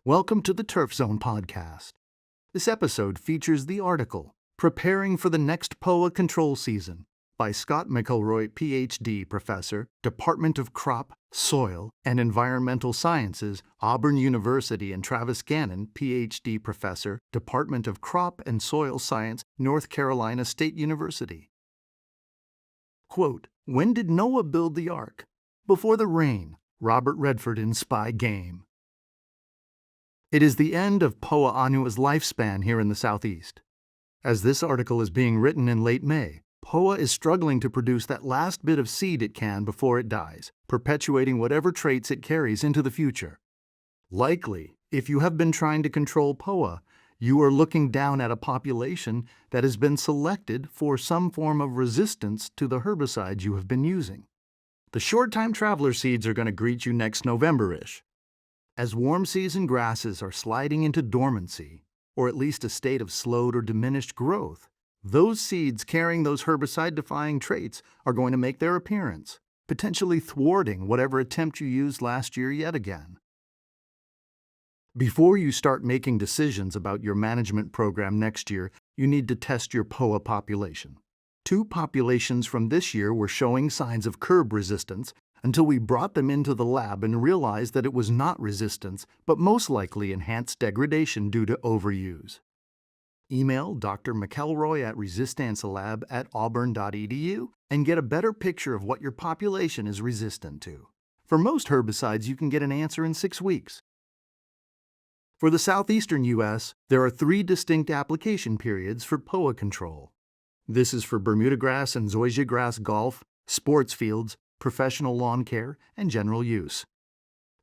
Welcome to the Turf Zone podcast. This episode features the article, Preparing for the Next POA Control Season, by Scott McElroy, Ph.D., Professor, Department of Crop, Soil, and Environmental Sciences, Auburn University, and Travis Gannon, Ph.D., Professor, Department of Crop and Soil Science, North Carolina State University. Quote, "When did Noah build the ark? Before the rain. Robert Redford in Spy Game." It is the end of POA Anua's lifespan here in the Southeast. As this article is being written in late May, POA is struggling to produce that last bit of seed it can before it dies, perpetuating whatever traits it carries into the future. Likely, if you have been trying to control POA, you are looking down at a population that has been selected for some form of resistance to the herbicides you have been using. The short-time traveler seeds are going to greet you next November-ish. As warm season grasses are sliding into dormancy, or at least a state of slowed or diminished growth, those seeds carrying those herbicide-defying traits are going to make their appearance, potentially thwarting whatever attempt you used last year yet again. Before you start making decisions about your management program next year, you need to test your POA population. 2 populations from this year were showing signs of curb resistance until we brought them into the lab and realized that it was not resistance, but most likely enhanced degradation due to overuse. Email Dr. McElroy at resistancelab@auburn.edu and get a better picture of what your population is resistant to. For most herbicides, you can get an answer in 6 weeks. For the southeastern U.S., there are 3 distinct application periods for POA control. This is for Bermuda grass and zoysia grass golf, sports fields, professional lawn care, and general use.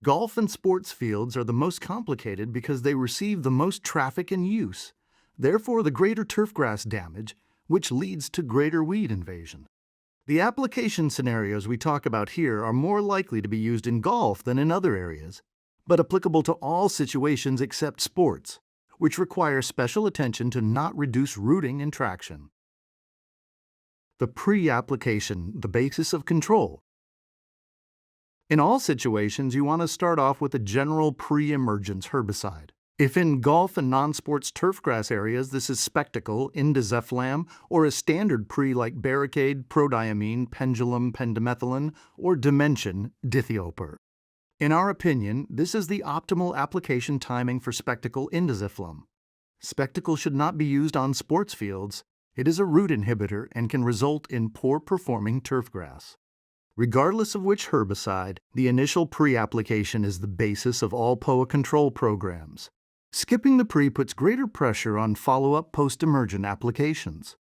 Golf and sports fields are the most complicated because they receive the most traffic and use, therefore the greater turfgrass damage, which leads to greater weed invasion. The application scenarios we talk about here are more likely to be used in golf than in other areas, but applicable to all situations except sports, which require special attention to not reduce rooting and traction. The pre-application, the basis of control. In all situations, you want to start off with a general pre-emergence herbicide. If in golf and non-sports turfgrass areas, this is Spectacle, Indazeflam, or a standard pre like Barricade, Prodiamine, Pendulum, Pendimethalin, or Dimension, Dithiopur. In our opinion, this is the optimal application timing for Spectacle Indazeflam. Spectacle should not be used on sports fields. It is a root inhibitor and can result in poor-performing turfgrass. Regardless of which herbicide, the initial pre-application is the basis of all POA control programs. Skipping the pre puts greater pressure on follow-up post-emergent applications.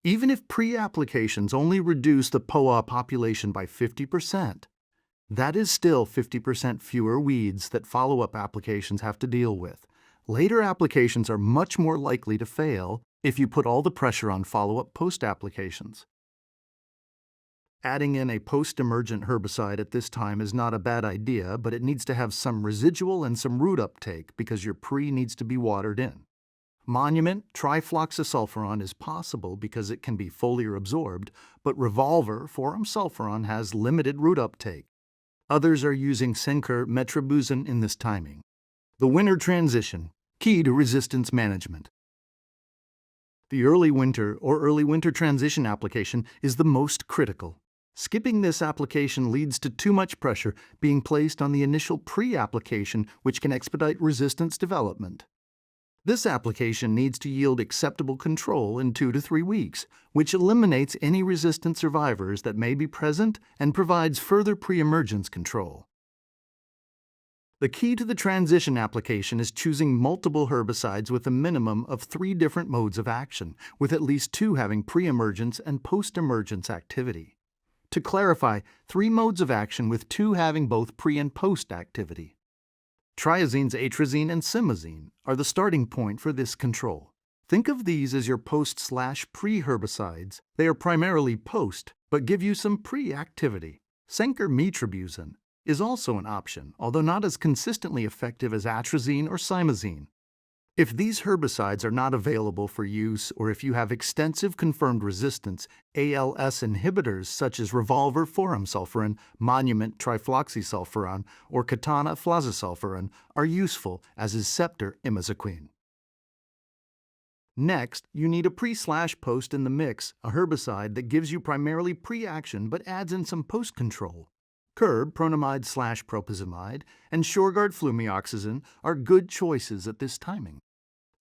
Even if pre-applications only reduce the POA population by 50%, that is still 50% fewer weeds that follow-up applications have to deal with. Later applications are much more likely to fail if you put all the pressure on follow-up post-applications. Adding in a post-emergent herbicide at this time is not a bad idea, but it needs to have some residual and some root uptake because your pre needs to be watered in. Monument trifloxysulfuron is possible because it can be foliar absorbed, but Revolver 4-sulfuron has limited root uptake. Others are using Senker metribuzin in this timing. The winter transition, key to resistance management. The early winter or early winter transition application is the most critical. Skipping this application leads to too much pressure being placed on the initial pre-application, which can expedite resistance development. This application needs to yield acceptable control in 2 to 3 weeks, which eliminates any resistant survivors that may be present and provides further pre-emergence control. The key to the transition application is choosing multiple herbicides with a minimum of 3 different modes of action, with at least 2 having pre-emergence and post-emergence activity. To clarify, 3 modes of action with 2 having both pre- and post-activity. Triazines atrazine and simazine are the starting point for this control. Think of these as your post/pre herbicides. They are primarily post, but give you some pre-activity. Senker metribuzin is also an option, although not as consistently effective as atrazine or simazine. If these herbicides are not available for use or if you have extensive confirmed resistance, ALS inhibitors such as Revolver furamsulfuron, Monument trifloxysulfuron, or Katana flazosulfuron are useful, as is Scepter imizaquine. Next, you need a pre/post in the mix, a herbicide that gives you primarily pre-action but adds in some post-control. Curb, pronamide/propyzamide, and Shurgard flumioxazin are good choices at this timing.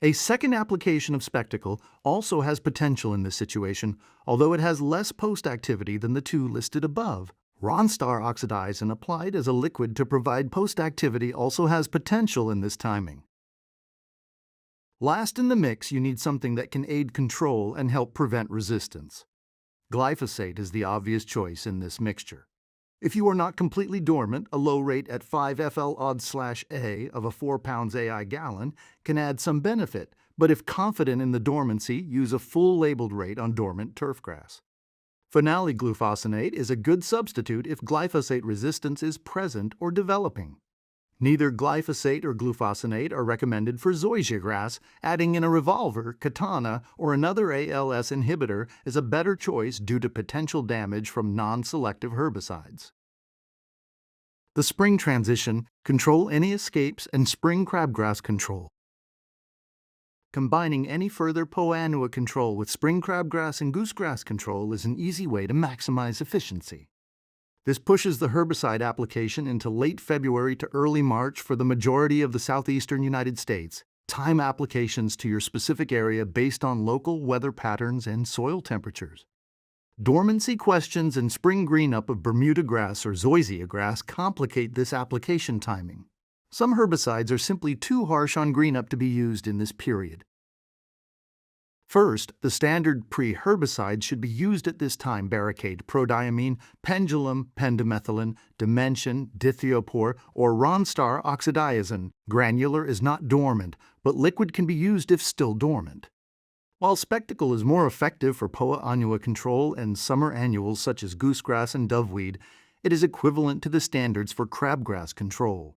A second application of Spectacle also has potential in this situation, although it has less post-activity than the two listed above. Ronstar oxidizin applied as a liquid to provide post-activity also has potential in this timing. Last in the mix, you need something that can aid control and help prevent resistance. Glyphosate is the obvious choice in this mixture. If you are not completely dormant, a low rate at 5 FL/A of a 4 pounds AI gallon can add some benefit, but if confident in the dormancy, use a full labeled rate on dormant turfgrass. Phenolic glufosinate is a good substitute if glyphosate resistance is present or developing. Neither glyphosate or glufosinate are recommended for zoysia grass. Adding in a Revolver, Katana, or another ALS inhibitor is a better choice due to potential damage from non-selective herbicides. The spring transition, control any escapes, and spring crabgrass control. Combining any further Poa annua control with spring crabgrass and goosegrass control is an easy way to maximize efficiency. This pushes the herbicide application into late February to early March for the majority of the southeastern United States. Time applications to your specific area based on local weather patterns and soil temperatures. Dormancy questions and spring green-up of Bermuda grass or zoysia grass complicate this application timing. Some herbicides are simply too harsh on green-up to be used in this period. First, the standard pre-herbicides should be used at this time: Barricade, prodiamine, pendulum, pendimethalin, dimension, dithiopor, or Ronstar oxidizin. Granular is not dormant, but liquid can be used if still dormant. While Spectacle is more effective for Poa annua control and summer annuals such as goosegrass and doveweed, it is equivalent to the standards for crabgrass control.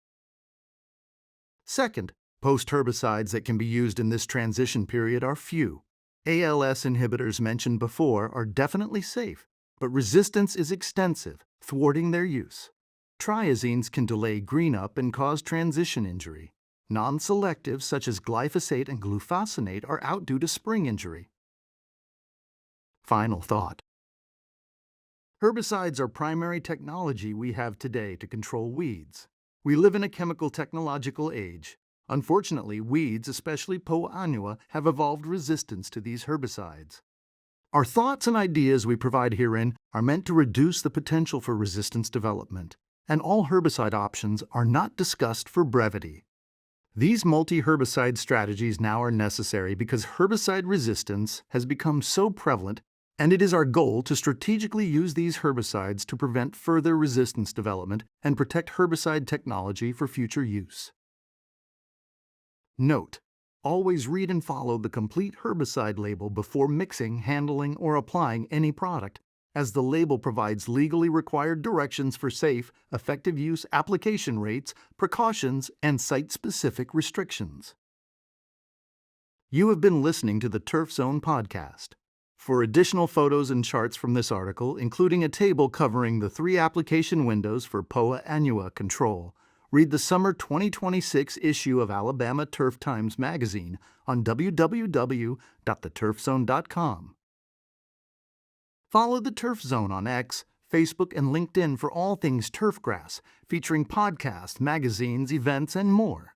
Second, post-herbicides that can be used in this transition period are few. ALS inhibitors mentioned before are definitely safe, but resistance is extensive, thwarting their use. Triazines can delay green-up and cause transition injury. Non-selective, such as glyphosate and glufosinate, are out due to spring injury. Final thought. Herbicides are primary technology we have today to control weeds. We live in a chemical technological age. Unfortunately, weeds, especially Poa annua, have evolved resistance to these herbicides. Our thoughts and ideas we provide herein are meant to reduce the potential for resistance development, and all herbicide options are not discussed for brevity. These multi-herbicide strategies now are necessary because herbicide resistance has become so prevalent, and it is our goal to strategically use these herbicides to prevent further resistance development and protect herbicide technology for future use. Note: always read and follow the complete herbicide label before mixing, handling, or applying any product, as the label provides legally required directions for safe, effective use, application rates, precautions, and site-specific restrictions. You have been listening to the Turf Zone podcast. For additional photos and charts from this article, including a table covering the 3 application windows for Poa annua control, read the summer 2026 issue of Alabama Turf Times magazine on www.theturfzone.com. Follow the Turf Zone on X, Facebook, and LinkedIn for all things turfgrass, featuring podcasts, magazines, events, and more.